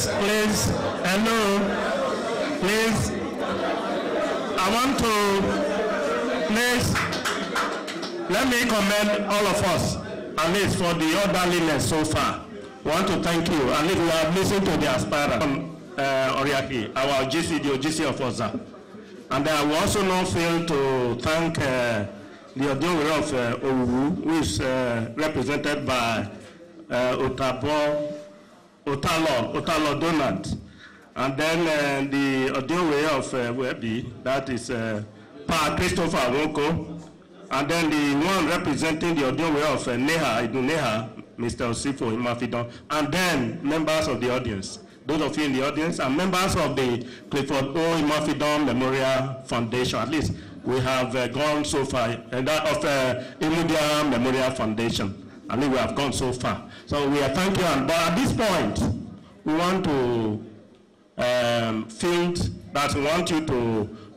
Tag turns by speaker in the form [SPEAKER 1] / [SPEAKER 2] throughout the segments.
[SPEAKER 1] please, hello, please, I want to, please, let me commend all of us, at least for the orderliness so far. I want to thank you, at least we have listened to the aspirant, Oriaki, our GC of Oza. And I will also not fail to thank the Odionwe of Owu, who is represented by Otalo Donald. And then the Odionwe of Webi, that is Pa Christopher Wonko. And then the one representing the Odionwe of Neha, Mr. Osifo Imafidon. And then members of the audience. Those of you in the audience and members of the Clifford O. Imafidon Memorial Foundation. At least we have gone so far, and that of Imudia Memorial Foundation. At least we have gone so far. So we are thanking you. But at this point, we want to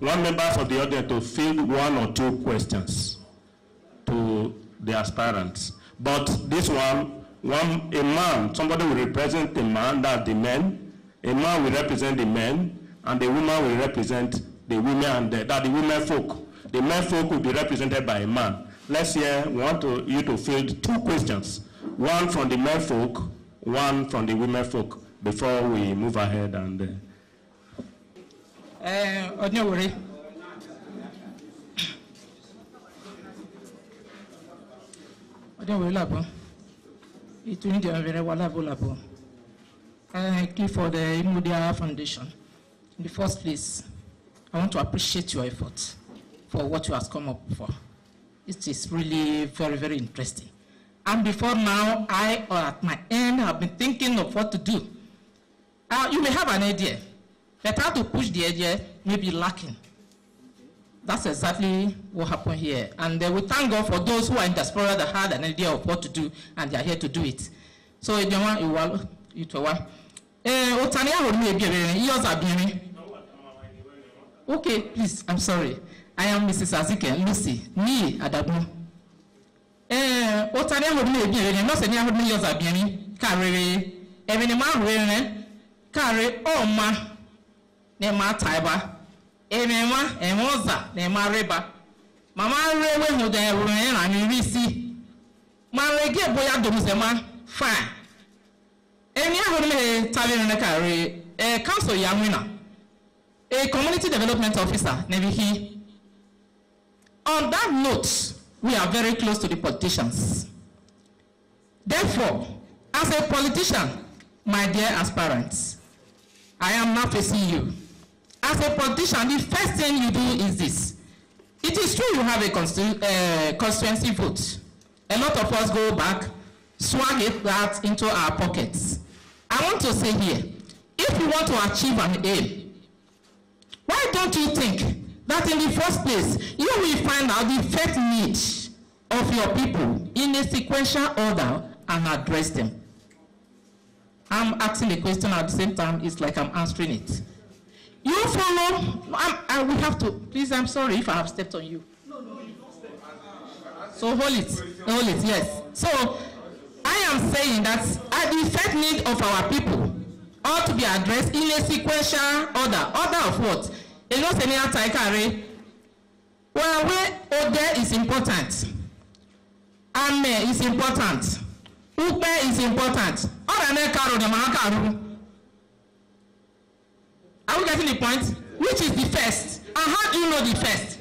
[SPEAKER 1] want members of the audience to field 1 or 2 questions to the aspirants. But this one, a man, somebody will represent the man, that's the men. A man will represent the men, and the woman will represent the women, and that the women folk. The men folk will be represented by a man. Let's hear, we want you to field 2 questions. 1 from the men folk, 1 from the women folk, before we move ahead and...
[SPEAKER 2] Odionwe. Odionwe labo. It will be very well. Thank you for the Imudia Foundation. In the first place, I want to appreciate your effort for what you have come up for. It is really very, very interesting. And before now, I, at my end, have been thinking of what to do. You may have an idea, but how to push the idea may be lacking. That's exactly what happened here. And we thank God for those who are in diaspora that had an idea of what to do, and they are here to do it. So, okay, please, I'm sorry. I am Mrs. Azike, Lucy, me, Adabu. Otania would be not any other years of Biani, carry, every man, carry, oh, ma, Nema Taiba. Emema, Emoza, Nema Reba. Mama Rewe, who they were and we see. Marege Boya Domuzema, fine. Any other Tavern carry, a council young winner, a community development officer, maybe he. On that note, we are very close to the politicians. Therefore, as a politician, my dear aspirants, I am now facing you. As a politician, the first thing you do is this. It is true you have a constituency vote. A lot of us go back, swag that into our pockets. I want to say here, if you want to achieve an aim, why don't you think that in the first place, you will find out the first needs of your people in a sequential order and address them? I'm asking a question at the same time, it's like I'm answering it. You follow, we have to, please, I'm sorry if I have stepped on you. No, you don't step. So hold it, yes. So I am saying that the first need of our people ought to be addressed in a sequential order. Order of what? Well, where Ode is important, Ame is important, Upe is important. Are we getting the point? Which is the first? And how do you know the first?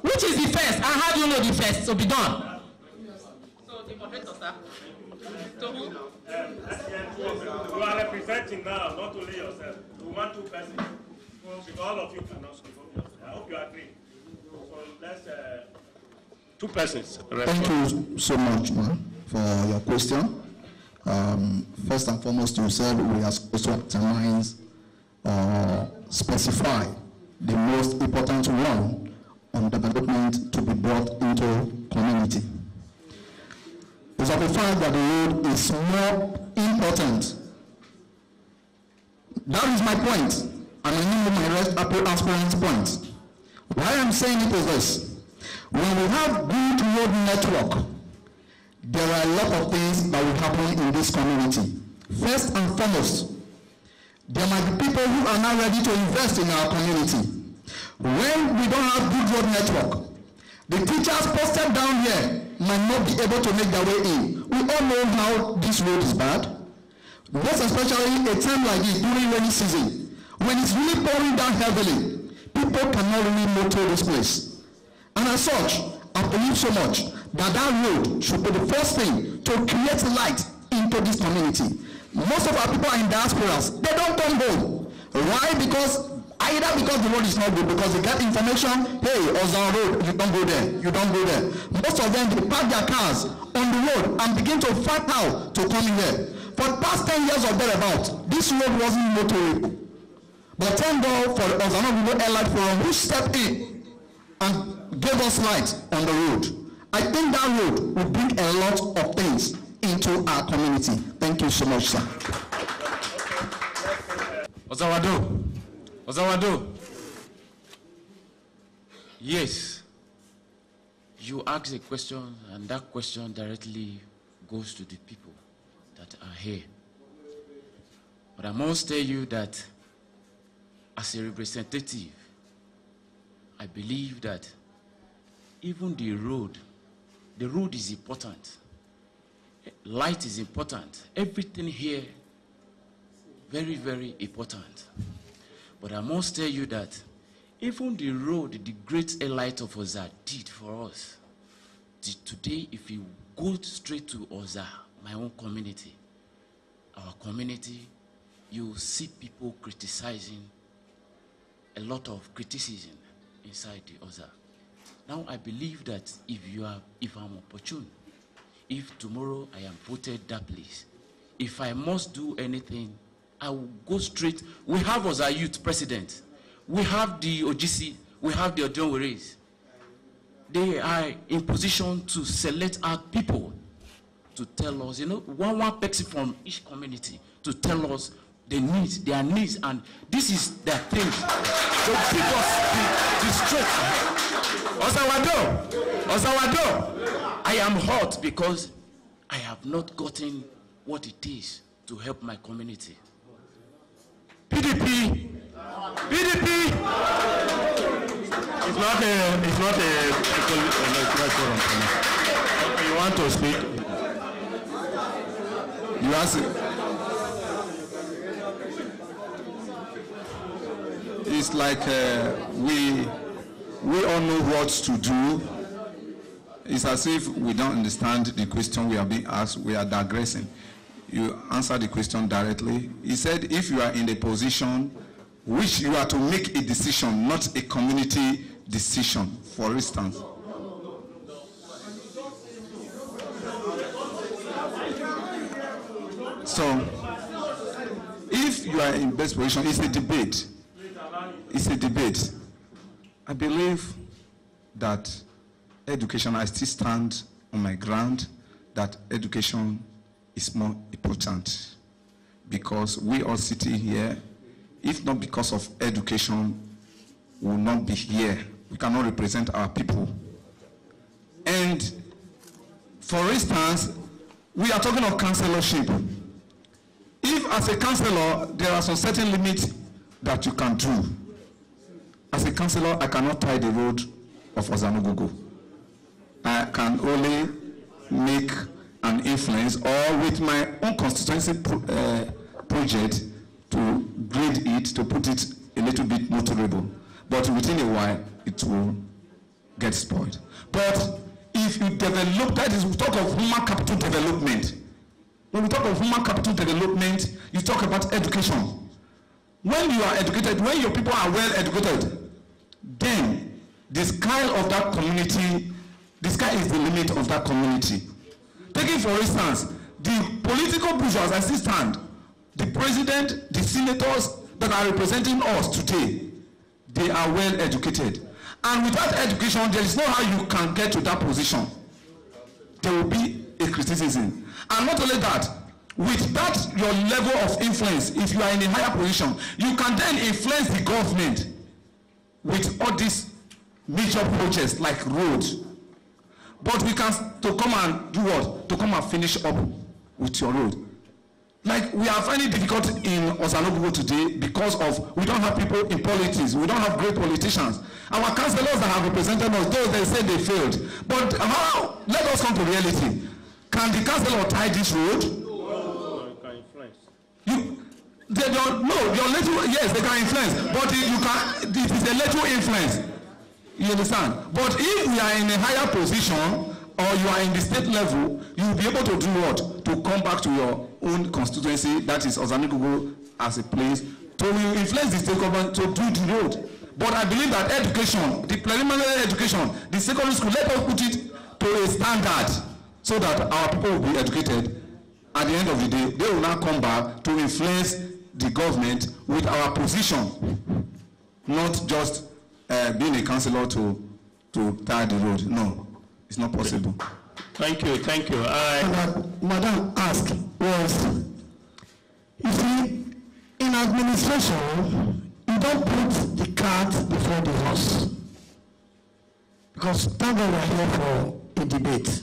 [SPEAKER 2] Which is the first? And how do you know the first? So be done. So the moderator, sir. To who?
[SPEAKER 1] You are representing now, not only yourself. We want 2 persons. Because all of you cannot speak for yourself. I hope you agree. So let's 2 persons.
[SPEAKER 3] Thank you so much, man, for your question. First and foremost, you said we are supposed to determine or specify the most important one on development to be brought into community. It's of the fact that the road is more important. That is my point, and I know my aspirant's point. Why I'm saying it is this: when we have good road network, there are a lot of things that will happen in this community. First and foremost, There might be people who are now ready to invest in our community. When we don't have good road network, the teachers posted down here might not be able to make their way in. We all know how this road is bad. Most especially a time like this during rainy season, when it's really pouring down heavily, people cannot really motor this place. And as such, I believe so much that road should be the first thing to create light into this community. Most of our people are in diasporas. They don't come home. Why? Either because the road is not good, because they get information, hey, Oza Road, you don't go there, you don't go there. Most of them, they park their cars on the road and begin to fight out to come here. For the past 10 years or thereabout, this road wasn't motorable. But thank God for the Oza Nogogo Airlight Forum who stepped in and gave us light on the road. I think that road will bring a lot of things into our community. Thank you so much, sir.
[SPEAKER 4] Ozawado. Yes, you ask a question, and that question directly goes to the people that are here. But I must tell you that as a representative, I believe that even the road is important. Light is important. Everything here, very, very important. But I must tell you that even the road, the great light of Oza did for us. Today, if you go straight to Oza, my own community, our community, you will see people criticizing, a lot of criticism inside the Oza. Now, I believe that if I'm opportune, if tomorrow I am voted that place, if I must do anything, I will go straight. We have Oza Youth President. We have the OGC. We have the Odionweres. They are in position to select our people to tell us, one person from each community to tell us their needs, and this is their thing. So give us the strength. Ozawado, I am hot because I have not gotten what it is to help my community. PDP.
[SPEAKER 1] It's not a forum. You want to speak?
[SPEAKER 3] You ask it. It's like we all know what to do. It's as if we don't understand the question we are being asked. We are digressing. You answer the question directly. He said, if you are in a position which you are to make a decision, not a community decision, for instance. So, if you are in best position, it's a debate. It's a debate. I believe that education, I still stand on my ground, that education is more important, because we all sitting here, if not because of education, we will not be here. We cannot represent our people. And for instance, we are talking of councillorship. If as a councillor, there are some certain limits that you can do. As a councillor, I cannot tie the road of Oza Nogogo. I can only make an influence, or with my own constituency project, to grade it, to put it a little bit motorable. But within a while, it will get spoiled. But if you develop, that is, we talk of human capital development. When we talk of human capital development, you talk about education. When you are educated, when your people are well educated, then the sky of that community, the sky is the limit of that community. Taking for instance, the political bourgeois as I still stand, the president, the senators that are representing us today, they are well educated. And without education, there is no how you can get to that position. There will be a criticism. And not only that, with that your level of influence, if you are in a higher position, you can then influence the government with all these major projects like roads. But we can to come and do what? To come and finish up with your road.
[SPEAKER 5] Like, we are finding it difficult in Oza Nogogo today because of we don't have people in politics. We don't have great politicians. Our councillors that have represented us, those they say they failed. But how? Let us come to reality. Can the councillor tie this road?
[SPEAKER 1] No, can influence.
[SPEAKER 5] They don't. No, your little. Yes, they can influence, but you can. It is a little influence. You understand? But if we are in a higher position, or you are in the state level, you will be able to do what? To come back to your own constituency, that is Oza Nogogo as a place, to influence the state government to do the road. But I believe that education, the preliminary education, the secondary school, let us put it to a standard so that our people will be educated. At the end of the day, they will now come back to influence the government with our position, not just being a councillor to tie the road. No. It's not possible.
[SPEAKER 1] Thank you, thank you.
[SPEAKER 6] Madam asked was, you see, in administration, you don't put the cart before the horse. Because thank God we're here for a debate.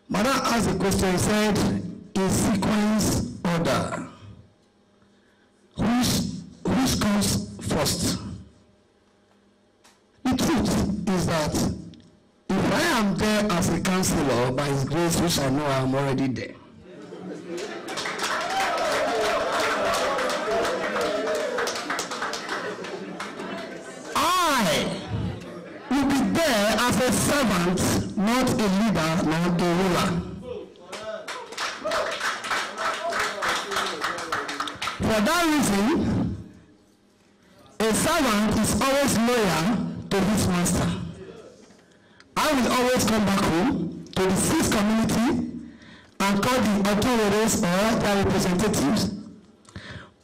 [SPEAKER 6] Madam asked a question, said, in sequence order, which comes first? The truth is that if I am there as a councillor, by His grace, which I know I am already there, I will be there as a servant, not a leader, not a ruler. For that reason, a servant is always loyal to his master. I will always come back home to the 6th community and call the authorities or their representatives.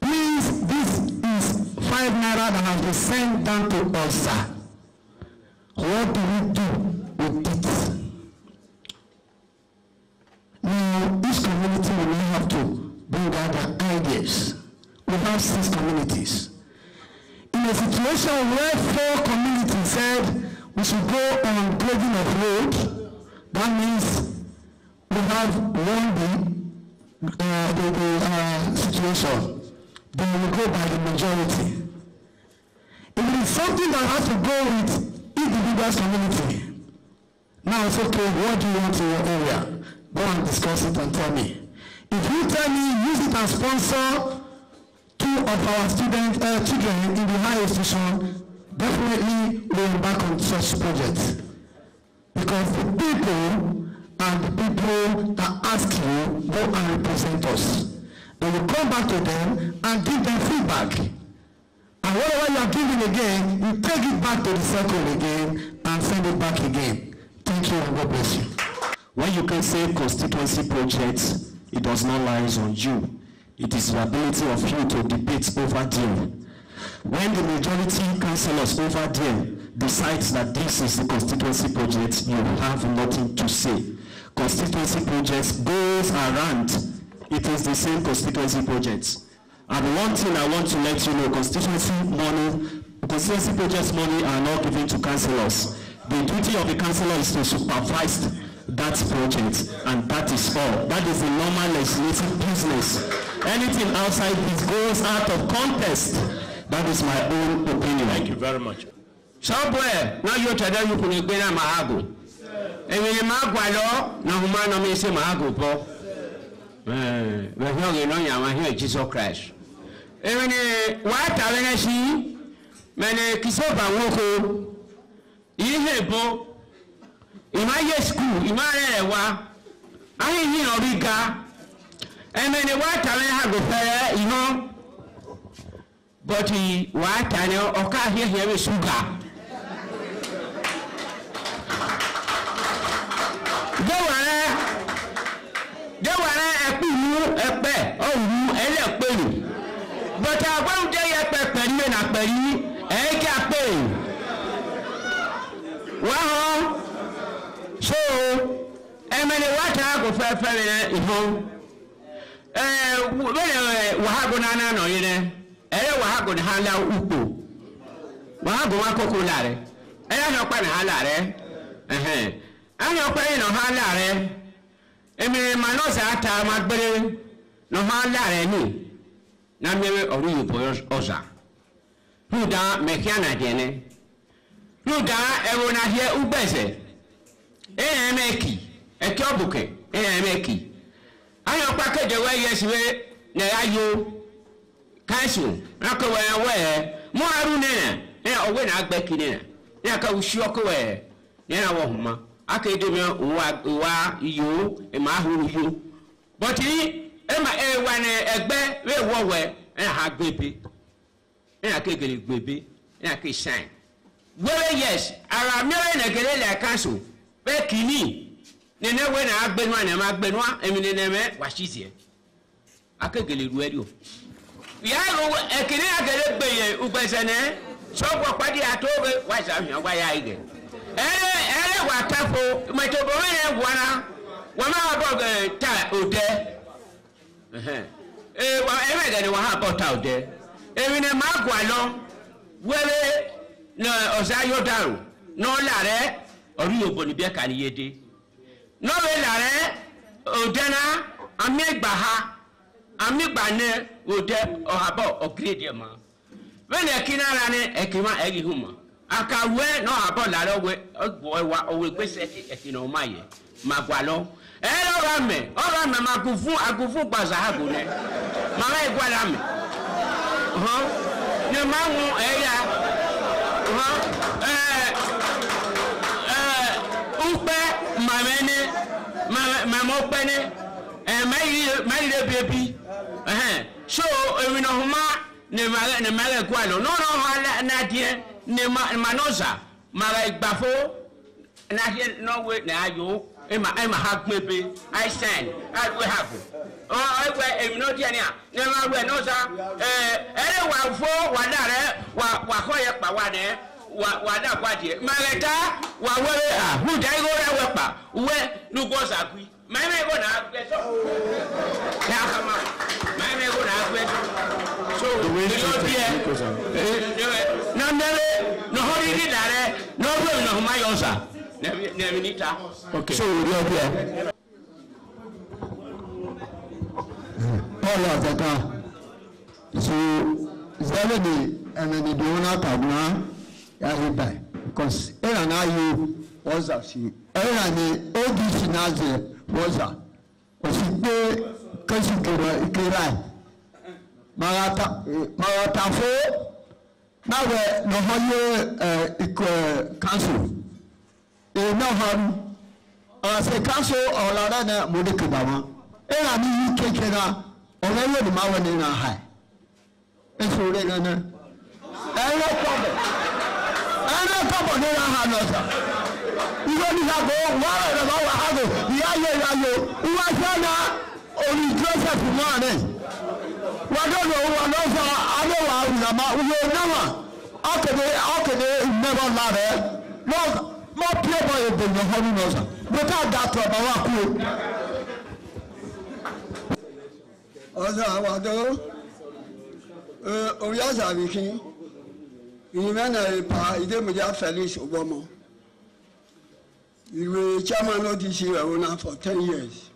[SPEAKER 6] Please, this is 5 naira that has been sent down to us. What do we do with it? Now, each community will now have to bring out their ideas. We have 6 communities. In a situation where 4 communities said we should go on grading of road, that means we have the situation. Then we go by the majority. If it is something that has to go with individual community, now it's okay, what do you want in your area? Go and discuss it and tell me. If you tell me, use it and sponsor 2 of our students, children in the higher institution, definitely we will embark on such projects. Because the people and the people that ask you go and represent us. They will come back to them and give them feedback. And whatever you are giving again, you take it back to the circle again and send it back again. Thank you and God bless you.
[SPEAKER 7] When you can say constituency projects, it does not lie on you. It is the ability of you to debate over there. When the majority councillors over there decides that this is the constituency project, you have nothing to say. Constituency projects goes around. It is the same constituency projects. And one thing I want to let you know, constituency projects money are not given to councillors. The duty of the councillor is to supervise that project, and that is all. That is the normal legislative business. Anything outside this goes out of context. That is my own opinion.
[SPEAKER 1] Thank you very much.
[SPEAKER 8] Somewhere, now you tell you can be a mahago. And when you mark by law, no man may say mahago, po. We're young, I'm here, Jesus Christ. And when what I see, many Kisoba Woko, you hear, po. In my school, in my area, I hear Origa, and then what I have a fair, you know. But what I know, okay, here is sugar. They were a pay, oh, a penny. But I won't day a penny and a penny, a pay. Well, so, and many what I go for a home. Wahagonana no yene. Wahagon hala upo. Wahago wakokulare. No pan halare. I know paying no halare. Emily Manosa ata Macberry. no hala ni na mewe ori yupo oza huda mekiana dene huda ewona hie ubeze emeki ekiobuke emeki ayo pakede we yesiwe na ayo kansu nako we mo aru ne owe na agbeki ne na ka ushi okowe ne na wo huma akede me wa iyo e ma hu yo but ema ewa ne egbe we wowe ha gbebe na ka gele gbebe na ka shine where yes ara mere na gele la kansu be kini ne ne we na agbenu na ma agbenu emi ne me wa shizie aka gele ruerio ya ro ekini agele gbeye ugbese ne so gbo padi atobe wa sa hwan wa ya ige ele wa tafo metobo we gwana wa ma bo ta ode wa eme gele wa ha bo ta ode emi ne ma gwa lo wele na Oza Yodaru no lare ori oboni bi ka ni yede no we lare odena amegba ha amegba ne ode ohabo upgrade ma when ekinara ne ekima egi huma aka we no abo lare we ogbo wa owe gbese ekina o maye magwalo ora me magufu gbaza ha go ne mama igwala me ne mawu eya upe mamene mama pene mai baby so we no huma ne mare kwalo no hala na die ne manoza mara igbafo na die no we na ayo ema ha gbebe I stand we have we no die ni a ne ma we no sa ele wa fo wa dare wa koye pa wa ne wa da kwa die mareta wa were hu dai go ra wepa we nu go sa gui mai go na gbe so ya kama mai go na gbe so we no die na mere no hori di dare no we no ma yo sa ne minita okay so we do there
[SPEAKER 6] all of that so zaleni and the donor kaduna ya hibai because era na you was a she era ni odc naze was a osite kashi kira marata fo na we no hoye council no han say council olara na modeke bawa era ni keke na orewe ni mawe ni na hai eso re na era problem ana kabo ne na ha no sa iwo ni ha go wa re ba wa ha go ya yo wa sana oni Joseph ma ne wa do wa no sa ade wa na ma wo na wa akede never la re no mo pie boy e be no ho no sa bo ta da to ba wa ku Oza wa do o ya za bi kin Imena pa ide muja Felix Obomo. You were chairman of this year for 10 years.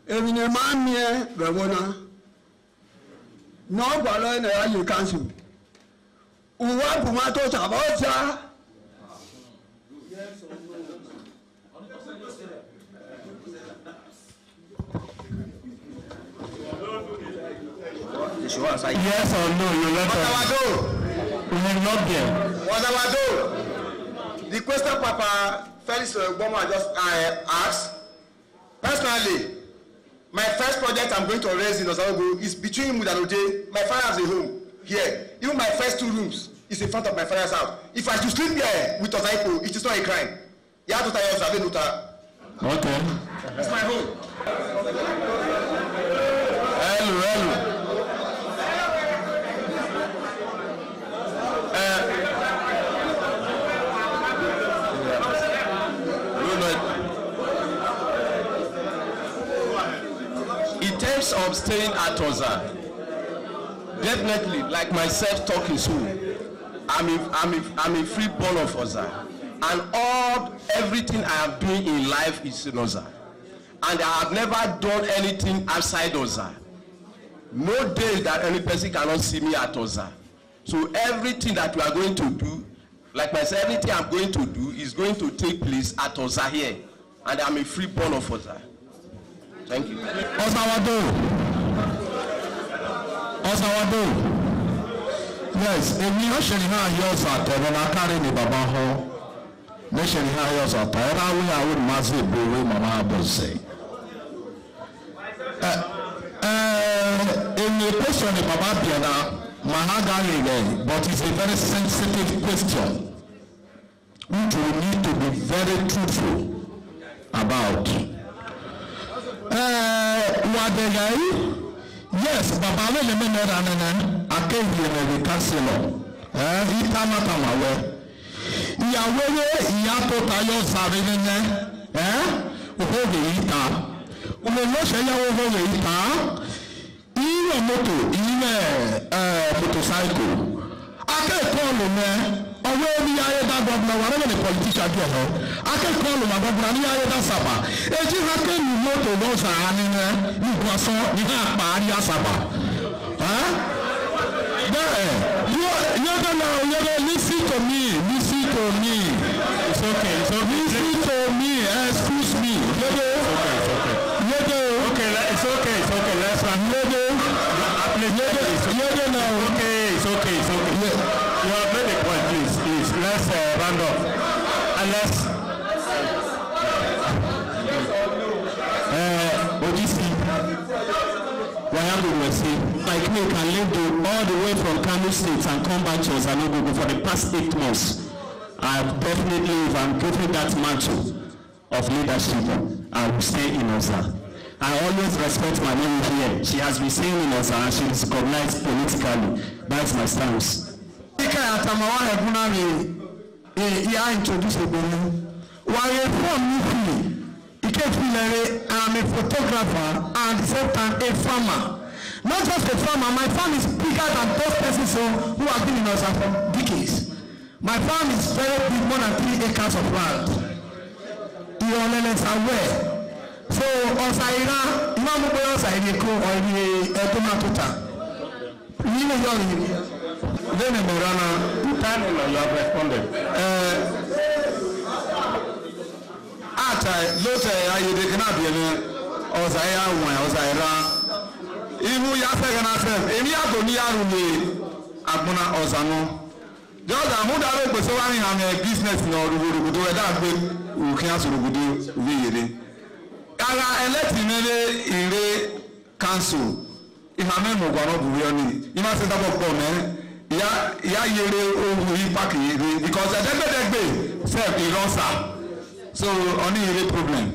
[SPEAKER 6] Emine mamie bewona. No balo na you council. Uwa pumato sabosa.
[SPEAKER 1] Yes or no, you let us. We will not get.
[SPEAKER 9] What I do? The question Papa Felix Obama just asked. Personally, my first project I'm going to raise in Oza Nogogo is between Mudanode. My father has a home here. Even my first 2 rooms is in front of my father's house. If I should sleep there with Ozaipo, it is not a crime. You have to tell yourself.
[SPEAKER 1] Okay.
[SPEAKER 9] It's my home.
[SPEAKER 1] Hello. In terms of staying at Oza, definitely, like myself talking soon, I'm a free born of Oza, and everything I am doing in life is in Oza.
[SPEAKER 10] and I have never done anything outside Oza. No day that any person cannot see me at Oza. So everything that we are going to do, like myself, everything I'm going to do is going to take place at Oza here. And I'm a free born of Oza. Thank you.
[SPEAKER 6] Osawado. Yes, èmi ó ṣe ní ha yọ ọ̀sà tẹ̀rọ náà kárí ní bàbá họ. Ní ṣe ní ha yọ ọ̀sà tẹ̀rọ náà wí àwọn ìmọ̀ọ́sí ìbòwé màmá àbọ̀sẹ̀. Èmi question ní bàbá Biana, Mahagari rẹ̀, but it's a very sensitive question, which we need to be very truthful about. Yes, Baba le me na nana akewie na the councillor. Itamatawe. Iyawewe iyato tayo sare nene. Ohoge ita. Umoloshe ya ohoge ita. Iyo moto, motorcycle. Akẹ́kọ̀ọ́ ló mẹ́ ọwọ́ ní ayé dá gọ́ọ̀nà wà lọ́wọ́ ní politician bí ọ̀họ́ akẹ́kọ̀ọ́ ló mà gọ́ọ̀nà ní ayé dá sábà èjì hakẹ́ ní mọ́tò lọ́sà á nínú ìgbọ̀nsọ́ ní àpá àrí àsábà. Bẹ́ẹ̀ yọ́dọ̀ náà yọ́dọ̀ listen to me. It's okay, it's okay. Listen to me, excuse me. Yọ́dọ̀. Okay, it's okay, let's run. Yọ́dọ̀ now. Okay, it's okay. You have made a point, please. Let's round up. And let's... OGC, Wayango will say, like me can live all the way from Kano State and come back to Oza Nogogo for the past 8 months. I definitely, if I'm given that mantle of leadership, I will stay in Oza. I always respect my mom here. She has been staying in Oza and she is recognized politically. That's my stance. Introduce I'm a photographer and at the same time a farmer. Not just a farmer, my farm is bigger than those persons who have been in Oza for decades. My farm is very big, more than 3 acres of land. The owners are aware. So Osaira, Imamubo Osaireko or the Tomatota. You know your then Morana, you have responded. Lote ayi de kana biene Osaira Osaira. Ibu ya se kana se, emi agoni aru ni agbona Ozano. Just amudare gbese wa ni am business no rugudu e da gbe ukin asurugudu wiyere. Ara eletimele ire council ihame mo gwa no buwe ni ima se da bopo me ya yere owu yi pack ire because edegbe self ironsa so oni ire problem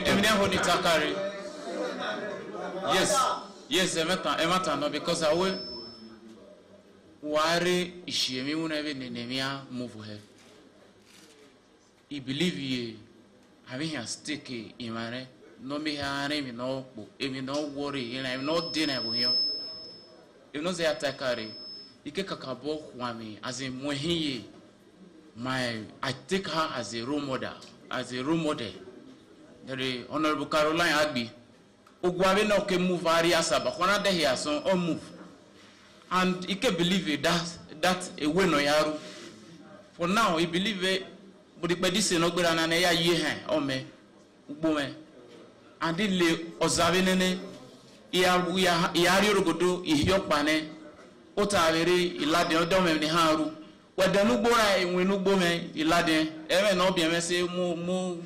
[SPEAKER 4] emine ho ni takare yes emata no because awe ware ishiemi una ebe nenemia move he I believe ye having a sticky in my no me having no worry, and I'm not dinner with you. You know the attacker, you can kakabo wami as a mohi. I take her as a role model, The Honorable Caroline Agbi. Ugwabe no ke move area saba. Kwana de here so on move. And you can believe it that a way no yaru. For now, he believe it. But the pedisi no gbera na ya ye ome ugbo andi le ozabe nene ya rogodo ihyopa ne otawere ilade odome ni haru wedanu gbora enwenu gbo me ilade eme na obi emese mu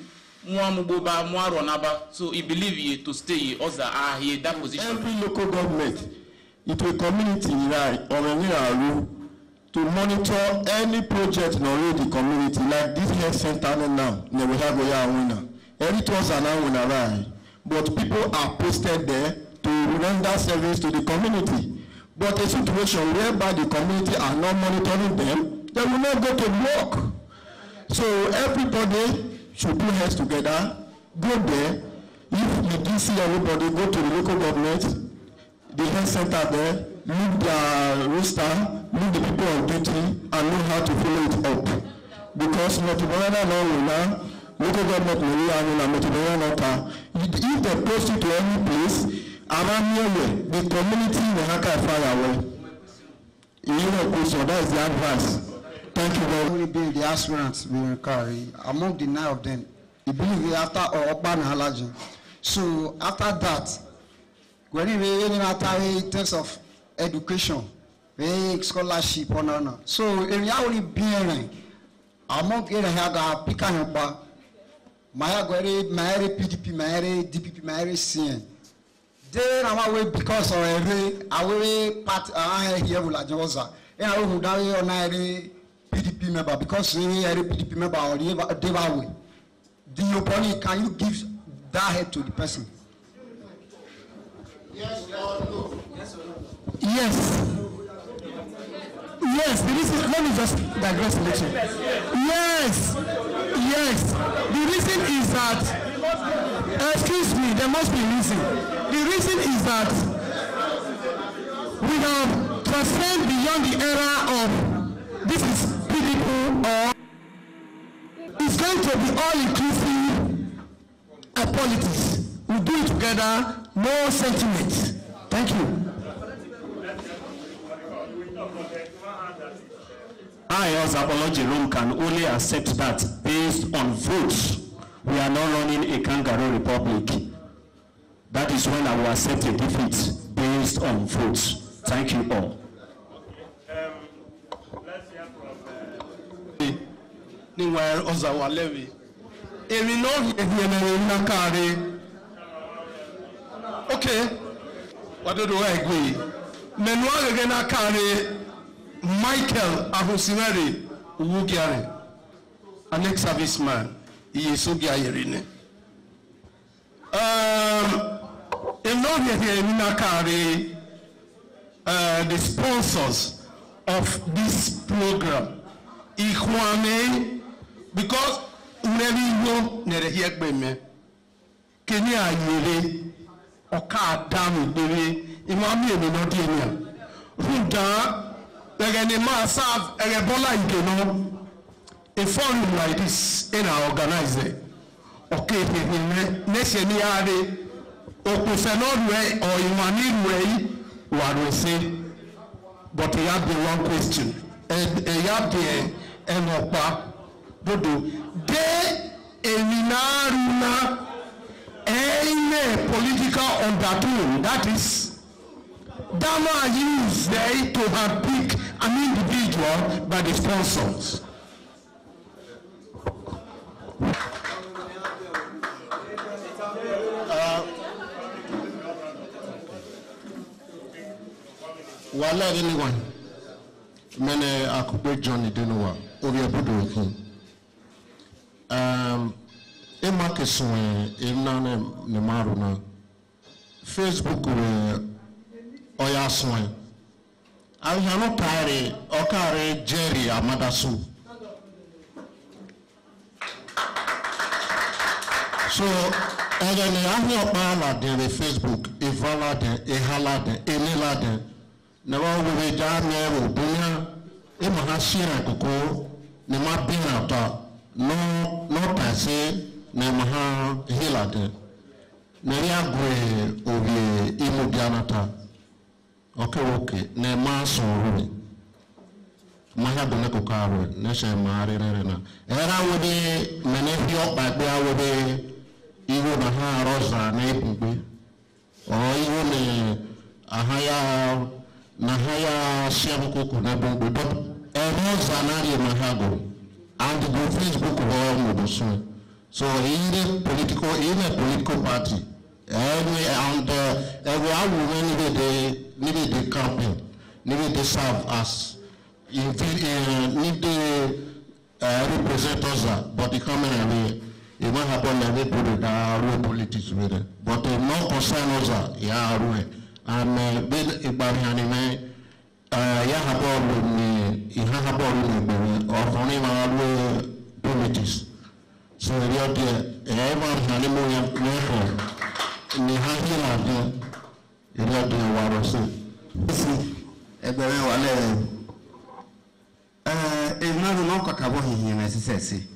[SPEAKER 4] amugbo ba mu aro na ba so he believe you to stay Oza here that position.
[SPEAKER 6] Every local government into a community right or aru to monitor any project in the community, like this health center now, we have a winner. Everything was an winner, right? But people are posted there to render service to the community. But a situation whereby the community are not monitoring them, they will not go to work. So everybody should put heads together, go there. If you didn't see anybody, go to the local government, the health center there, look the roster, look the people on duty, and know how to follow it up. Because not to local government money and if they post it to any place around here, the community will have to fire away. So that is the advice. Thank you very much.
[SPEAKER 11] Only the aspirants will carry among the 9 of them. We believe after urban allergy. So after that, when in terms of education, scholarship or no. So if you only be among the pick and my PDP, my DPP, my CN. Then I'm away because of a part here with Oza. And I will die on a PDP member because we are a PDP member or the your body, can you give that head to the person?
[SPEAKER 6] Yes or no? Yes. Yes, the reason, let me just digress a little. Yes. Yes. The reason is that, excuse me, there must be a reason. The reason is that we have transcended beyond the era of this is people or it's going to be all-inclusive politics. We do it together, no sentiment. Thank you.
[SPEAKER 7] I, as Apology Room, can only accept that based on votes. We are not running a kangaroo republic. That is when I will accept a defeat based on votes. Thank you all.
[SPEAKER 1] Let's hear from
[SPEAKER 10] Oza Walevi. Okay. What do I agree? Menuage again Michael Ahusimari Wugiare, an ex-serviceman. He is so Gayerine. The sponsors of this program, Ikhwane, because Uneviwo Nerehekbeme, Kenya Yere, Oka Dami Bere, Imami Minodiania, Ruda. A forum like this in our organizer. Okay, next year, or in one way, what we say, but he had the one question. And he had the Enopa Bodo. They eminaruna a political undertone, that is. Dama used there to have picked an individual by the sponsors.
[SPEAKER 3] Wala anyone, many akube Johnny Denua, Ovia Budoki. Emakeswe, Inane Nemaruna, Facebook Oya Swan. I have no party or carry Jerry Amadasu. So, again, I have no Facebook, Evalade, Ehalade, Enilade. Never will be done never, Bunya, Emahashira Koko, Nema Binata, no Tase, Nemaha Hilade, Neria Gwe, Ovi, Imubianata. Okay. Nema sorry. Maha Boneko Caro, Nesha Marina. Era would be Menefio by there would be even a Rosa Nape, or even a higher Nahaya Shabuku Nabu, but a Rosa Nadia Mahago, and the Facebook of all Modosu. So in a political party, and every woman needed the campaign, needed to serve us, need the represent us, but the coming away, it won't happen every people that are politics with it. But no concern us, yeah, and been a barrier, Yahabor with me, Yahabor with me, or from him, politics. So, you're there, everyone, honeymoon, Nihahilade, Ilade Warose.
[SPEAKER 12] Ebere wale enadu no kwakabo hihi na sisese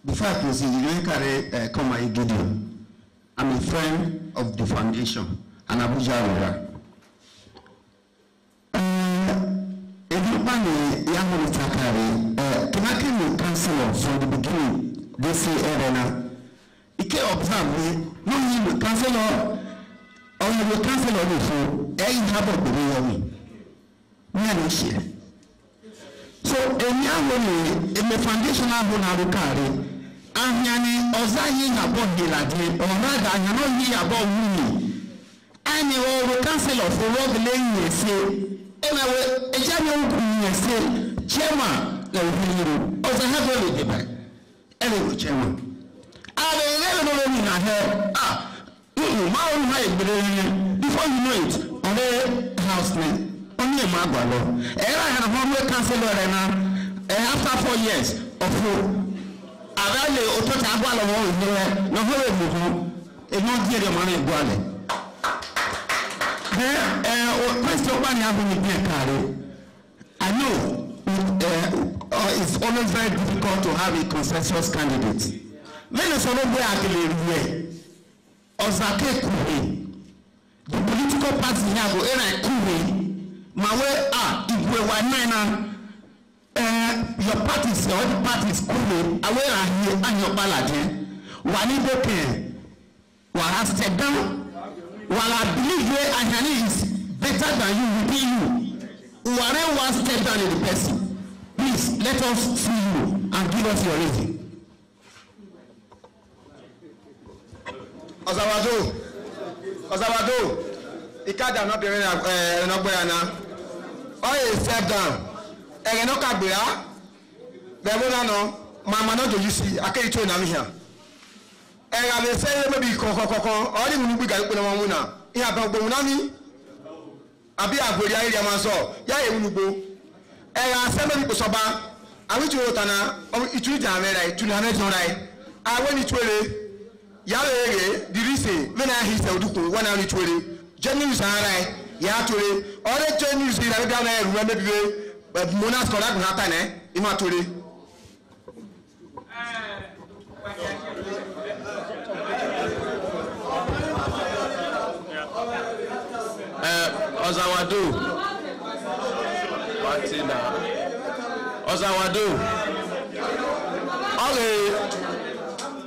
[SPEAKER 12] Before I proceed, you don't carry come and Gideon. I'm a friend of the foundation and Abuja Ora. Everybody, young Takari, Kanaki councillor from the beginning, they say Erena. He can observe me, no, you councillor, or you councillor before, have a baby. We are not here. So, in the foundation of Bonarukari, and yani Ozayi about the lady, or rather, you know, he about me. And you will councillor for what the lady say. Anyway, a general say, Chairman, Oza have a little bit. Anyway, Chairman. I never know in my hair. My own high, before you know it, on the house name. Only a Magwalo. And I had a homework councillor after 4 years of I really auto Agualo here, no home, and not get your money Guale. Question one I know it's always very difficult to have a consensus candidate. When it's all over Ozake Kube, the political party have Kube. Mawe if we were your parties, all the parties cool, aware here and your ballad. Waniboke, while I step down, while I believe where I is better than you will be you. Whatever one step down in the person, please let us see you and give us your reason.
[SPEAKER 9] Ozawado, Ikada not being no oh, step down. And no cabia. Bemonano, Mamma not to you see, I can't tell you here. And I will say maybe Coco, all the movie got Puna. You have a Bonami. I'll be a good idea, Maso. Yay, Mubu. And I said, maybe Soba. I went to Rotana, or it will damage to Hanet. I went to it. Yale, did he say, when I hit the Duku, 1 hour 20. Genuine are Yaturi, all the Chinese in Arabia, remember, but Monas Korak Natane, Imaturi.
[SPEAKER 10] Ozawado. Ozawado.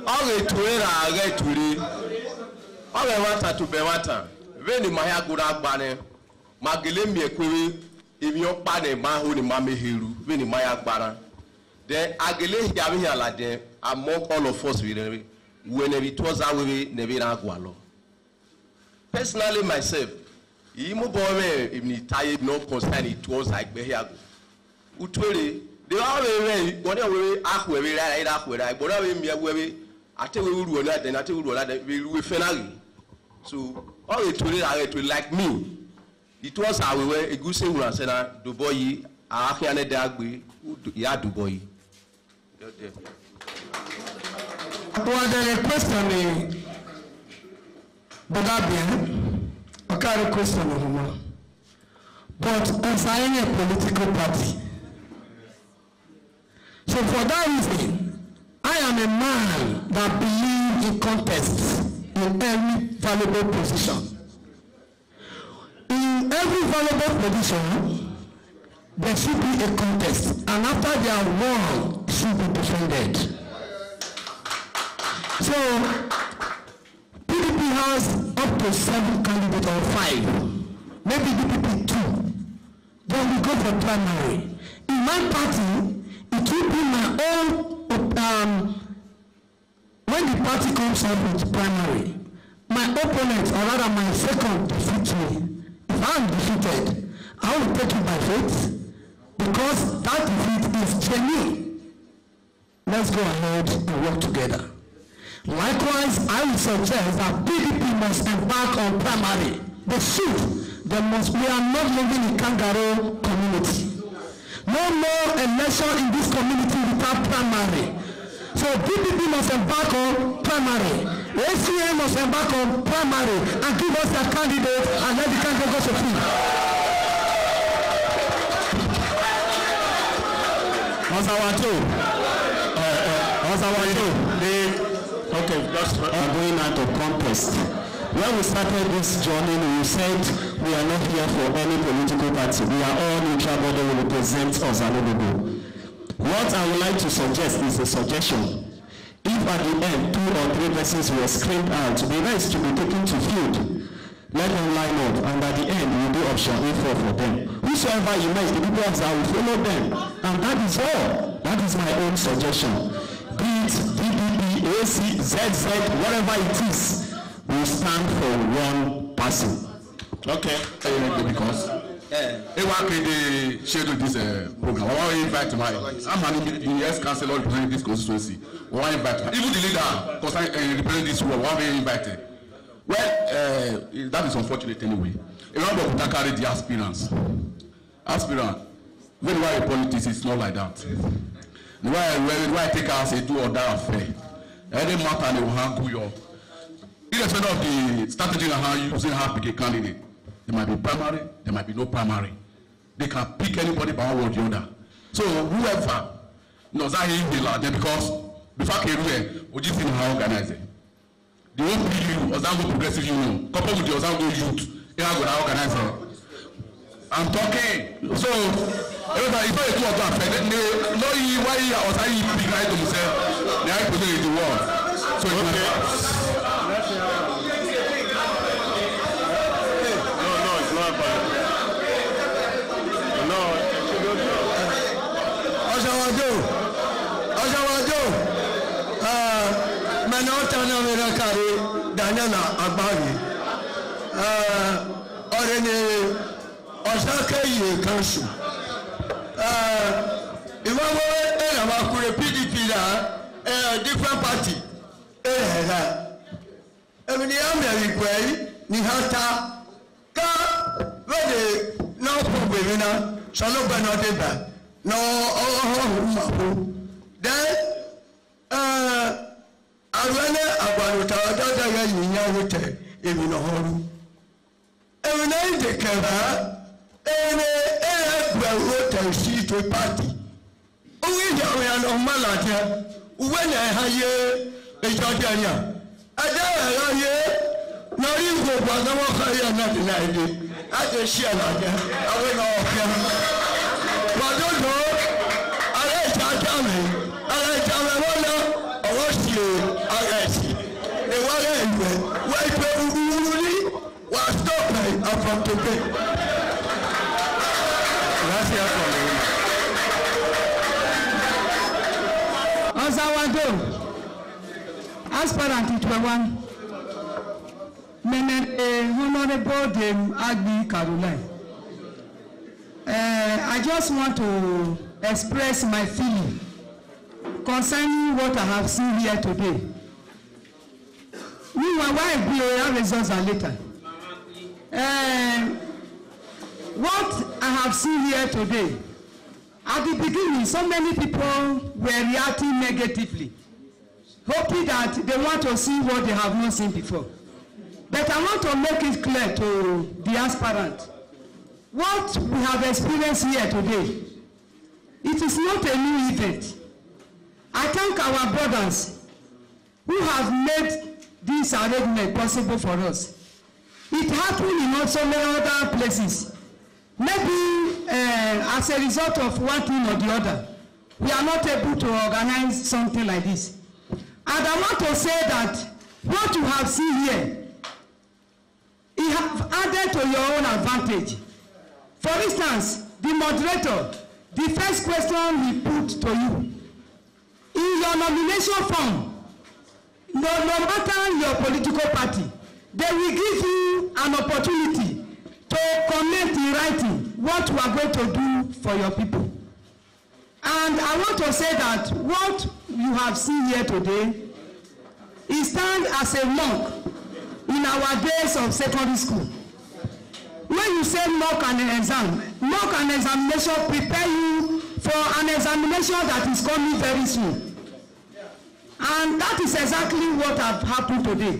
[SPEAKER 10] Okay, Tuera, get Turi. Okay, water to be water. Veni maya gura gbane magele mi ekwewe emi opa ne ma ho ni ma meheru veni maya gbara then agele ya mi ala den among all of us when it was we never agwalo. Personally myself imo boy me tired no concern it was like behiago utwere they are we when we ahwe we right ahwe right but we mi we ate we uru ona den ate uru ona den we finally so all it will like me. It was how we were a good say when I said the boy I can't dagwe ya do boy.
[SPEAKER 6] Well, the question is Bogabian, I carry question of him. But as I am a political party. So for that reason, I am a man that believes in contests in every valuable position. In every valuable position, there should be a contest, and after they are won, should be defended. So, PDP has up to 7 candidates or 5, maybe DPP 2. Then we go for primary. In my party, it will be my own. When the party comes up with primary, my opponent, or rather my second, defeats me. If I am defeated, I will take it by faith, because that defeat is genuine. Let's go ahead and work together. Likewise, I will suggest that PDP must embark on primary. They should. We are not living in kangaroo community. No more election in this community without primary. So PDP must embark on primary. ACA must embark on primary and give us a candidate and let the candidate go to free.
[SPEAKER 1] Okay, that's
[SPEAKER 7] going out of contest. When we started this journey, we said we are not here for any political party. We are all neutral body who represent Oza Nogogo. What I would like to suggest is a suggestion. If at the end 2 or 3 persons were screened out, the rest to be taken to field. Let them line up, and at the end we do option A4 for them. Whosoever you make, the people of Oza will follow them, and that is all. That is my own suggestion. Be it DPP, AC, ZZ, whatever it is, we stand for one person.
[SPEAKER 5] Okay. Because everyone can schedule this program. I want to invite I'm the ex-councillor representing this constituency. I want to invite even the leader representing this world. I want to invite. Well, that is unfortunate anyway. Remember, we carry the aspirants. Aspirant, when we are in politics, it's not like that. Why take us a do or die affair? Any matter they will handle your. Irrespective of the strategy and how you using how to pick a candidate, there might be primary, there might be no primary. They can pick anybody by one or the other. So whoever knows that he will them because before Keru, we just see how organize it. The OPU, Ozango Progressive Union, coupled with the Ozango Youth, they are going to organize it. I'm talking. So everybody, if I do what I'm saying, they know why I was saying big right to myself. They are putting in the world. So okay.
[SPEAKER 6] Daniela Agbari, Orene Osaka Council. If I were a PDP, a different party, I mean, the American Nihata, very no problem, so no benefit, no, then, Arwana Abaruta, Dada Yawute, even a home. Every night they came out, and a wrote a seat to party. We are on Malata, when I hire a Jordania. I don't hear, not even for the Wakaya, not an idea. I can share like that. I will not care. But don't know, I like to tell me, I like to from today. Azawado, aspirant to one, Honorable Agbi Caroline. I just want to express my feeling concerning what I have seen here today. Why results are later. What I have seen here today, at the beginning, so many people were reacting negatively, hoping that they want to see what they have not seen before. But I want to make it clear to the aspirant, what we have experienced here today, it is not a new event. I thank our brothers who have made this arrangement possible for us. It happened in so many other places. Maybe as a result of one thing or the other, we are not able to organize something like this. And I want to say that what you have seen here, it have added to your own advantage. For instance, the moderator, the first question he put to you, in your nomination form, no matter your political party, they will give you an opportunity to comment in writing what you are going to do for your people. And I want to say that what you have seen here today, it stands as a mock in our days of secondary school. When you say mock and examination prepare you for an examination that is coming very soon. And that is exactly what has happened today.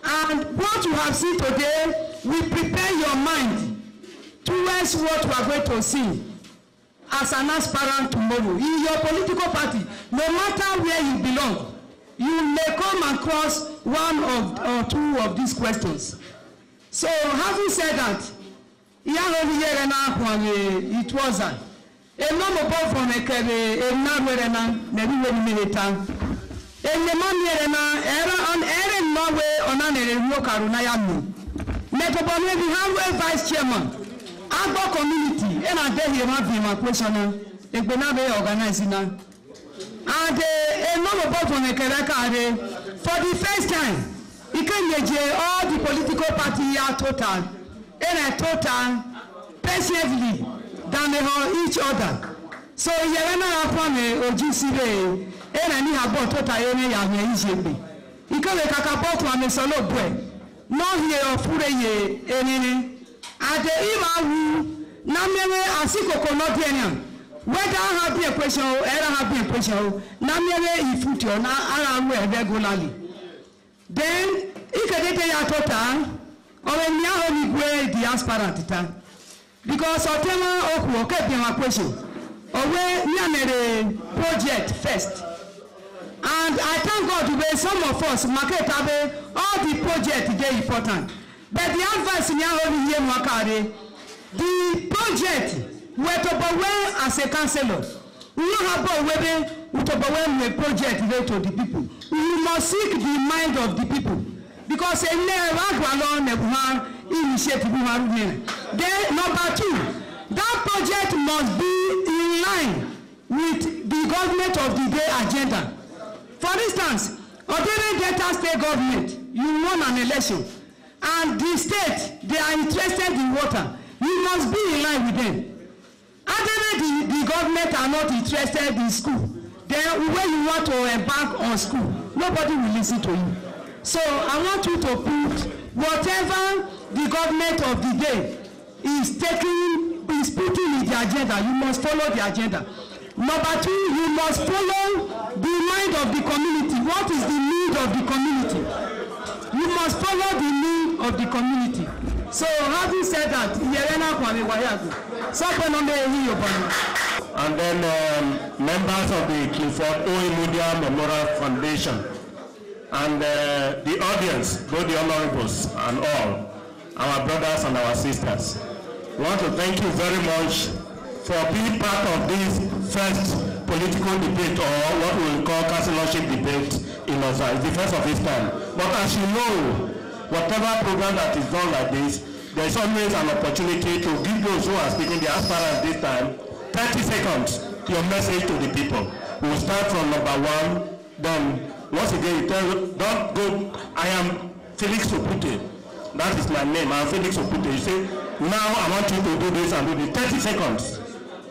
[SPEAKER 6] And what you have seen today will prepare your mind towards what you are going to see. as an aspirant tomorrow in your political party, no matter where you belong, you may come across one or two of these questions. So having said that, it was a number from a and the man era on Aaron Norway on an Karunayami. Metabone, we have a vice chairman. Agbo community, and I tell you my question, a Benabe organizing. And a number from a Karakade, for the first time, you can all the political party are total, and a total patiently than each other. So, Yarana Apame or GCA. And I have bought total area easily. You can make a couple of a solo bread. No here or food any. At the Imahu, Namere Asiko Conotanian. Whether I have been a question or ever have been a question, Namere if you are regularly. Then, if you get a total, or when you are the aspirant, because of Tema Oku, kept my question, or where you are a project first. And I thank God today some of us market all the projects very important. But the advice in here Makare, the project where to be as a councillor, we don't have to be a project to the people. We must seek the mind of the people. Because a initiative. Then number two, that project must be in line with the government of the day agenda. For instance, Odere Delta State government, you won an election, and the state, they are interested in water. You must be in line with them. Other the government are not interested in school. Then when you want to embark on school, nobody will listen to you. So I want you to put whatever the government of the day is putting in the agenda, you must follow the agenda. Number two, you must follow the mind of the community. What is the need of the community? You must follow the need of the community. So having said that,
[SPEAKER 1] and then members of the Clifford Oimudia Memorial Foundation and the audience, both the honorables and all, our brothers and our sisters, we want to thank you very much for being part of this first political debate, or what we will call councillorship debate in Oza. It's the first of its kind. But as you know, whatever program that is done like this, there is always an opportunity to give those who are speaking, the aspirants this time, 30 seconds, your message to the people. We'll start from number one, then once again, you tell, don't go, I am Felix Opute. That is my name, I'm Felix Opute. You say, now I want you to do this and do this. 30 seconds.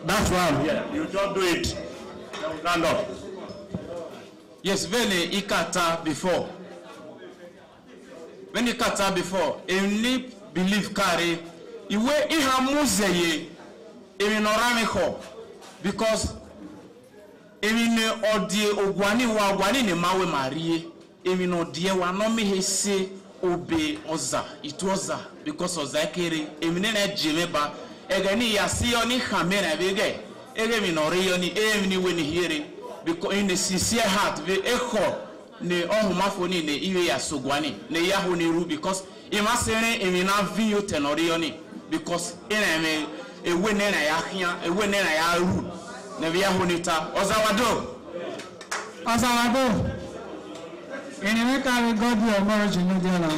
[SPEAKER 1] That's why I'm here. You just do it. Stand up.
[SPEAKER 4] Yes, when Ikata before. When Ikata before, any believe carry, iwe ihamuzeye, eminorameho, because emine odie ogwani wa gwani ne mawe marie, emino die wa no mehese obe Oza, it Oza, because Oza kere, emine na jemeba. Egani yasiyo ni hamena bege ege minoriyo ni emni weni here because in the sincere heart ve echo ne ohumafoni ne iwe ya sogwani ne yahu ni ru because imasere emina vinyo tenoriyo ni because ina me ewe ne na yahia ewe ne na ya ru ne ve yahu ni ta Ozawado
[SPEAKER 13] enimeka we God your marriage no diala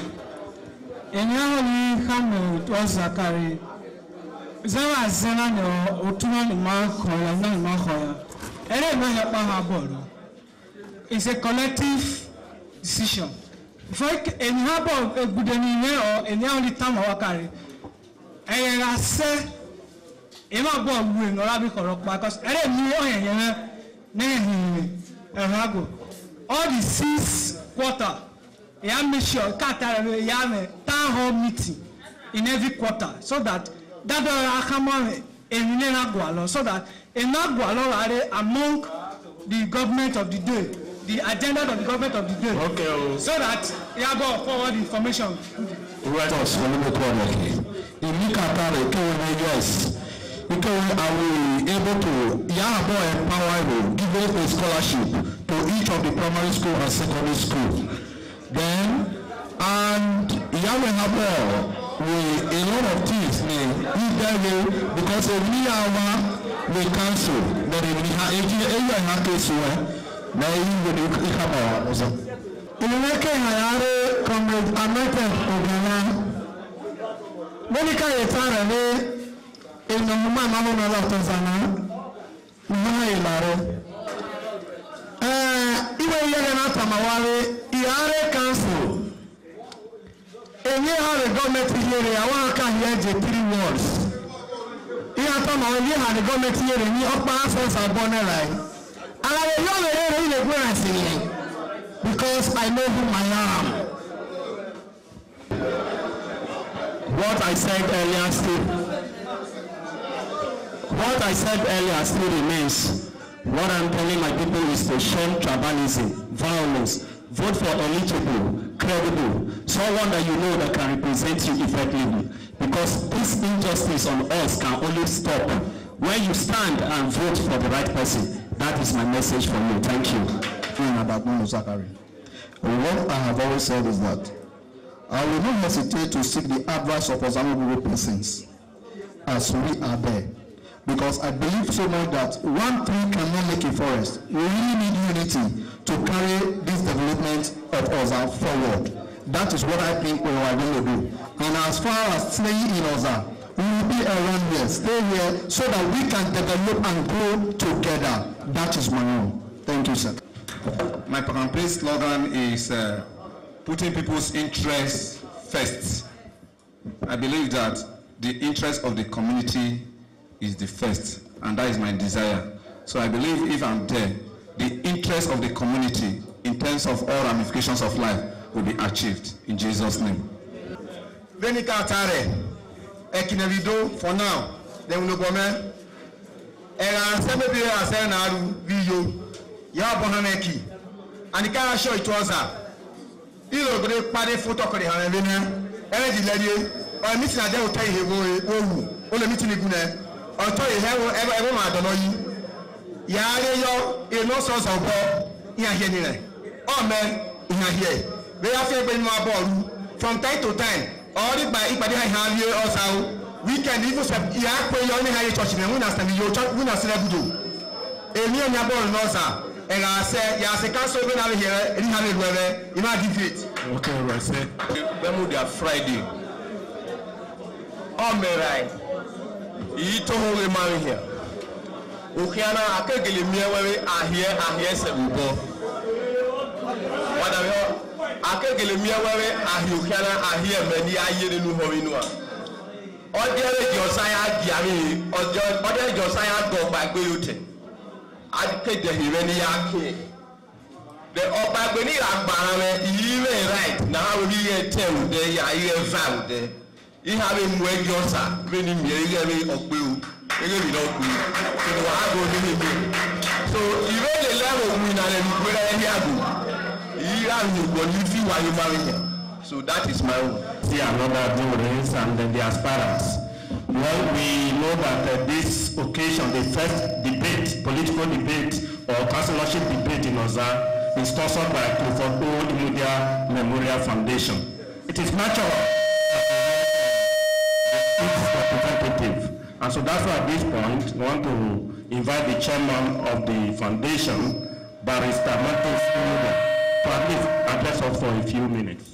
[SPEAKER 13] enyaho ni hamu Oza kare Zara zena no otuma ni makoya na makoya. Ere no ya pa ha bodo. It's a collective decision. For any habo egudeni ne or any only time wakari. Ere se e ma bo wu no la bi koro pa because ere mi o yen na all the 6 quarter ya make sure kata ya me town hall meeting in every quarter so that so that among the government of the day, the agenda of the government of the day, okay, so that you have forward information.
[SPEAKER 12] Right. because I will able to empower give a scholarship to each of the primary school and secondary school. Then and Yahweh have with a lot of things because every hour we cancel but if we have a case where now you will come out. In the next Hayare Comrade American Ogana Monica Yetara in the Mama Latozana Mahailare. Even Yaganata Mawale, Yare Council. And you have a government here, I want to hear the 3 words. You have the government here, and you have answers are born alive. And I will not really because I know who I am. What I said earlier still remains. What I'm telling my people is to shun tribalism, violence, vote for eligible, credible, someone that you know that can represent you effectively. Because this injustice on us can only stop when you stand and vote for the right person. That is my message for you. Thank you.
[SPEAKER 3] What I have always said is that I will not hesitate to seek the advice of Oza Nogogo persons as we are there. Because I believe so much that one tree cannot make a forest. We really need unity to carry this development of Oza forward. That is what I think we are going to do. And as far as staying in Oza, we will be around here, stay here, so that we can develop and grow together. That is my own. Thank you, sir.
[SPEAKER 14] My campaign slogan is putting people's interests first. I believe that the interest of the community is the first, and that is my desire. So I believe if I'm there, the interest of the community in terms of all ramifications of life will be achieved in Jesus' name.
[SPEAKER 9] Venika Tare, Ekinavido for now, then we go man. And I said maybe I said now video. Ya Bohaneki, and the car show it was a great party photo for the Hanavina, energy lady, or Miss Nadia will tell you, oh, the meeting Guna, or tell you, ever, I don't know you. Yayo, in no source of ball, in a here. Oh, man, in a here. They have to bring more ball from time to time, or if by Ipadi have you also, we can even say, yeah, pay your only higher church, and we understand your church, we understand do. A new ball, no, sir. And I said, yes, I can't solve it out here. You have it whether you might give it.
[SPEAKER 10] Okay, I said, Bermuda Friday. Oh, my right. You told me, man, here. Ukiana, I can't get me away. I hear some more. What are you? I can't get me away. I hear many. I hear the new Horinua. All the other Josiah Gianni, or the other Josiah go back with you. I take the Hireniaki. The Opagoni Akbarame, even right now, we hear 10 day, I hear found there. You have him when you're winning me of blue. So, even the level winner and you have you feel while you marry him. So, that is my own.
[SPEAKER 1] See another difference and then the aspirants. Well, we know that this occasion, the first debate, political debate or councillorship debate in Oza is sponsored by Clifford O. Memorial Foundation. It is natural representative. And so that's why at this point, we want to invite the chairman of the foundation, Barrister Martin, to at least address us for a few minutes.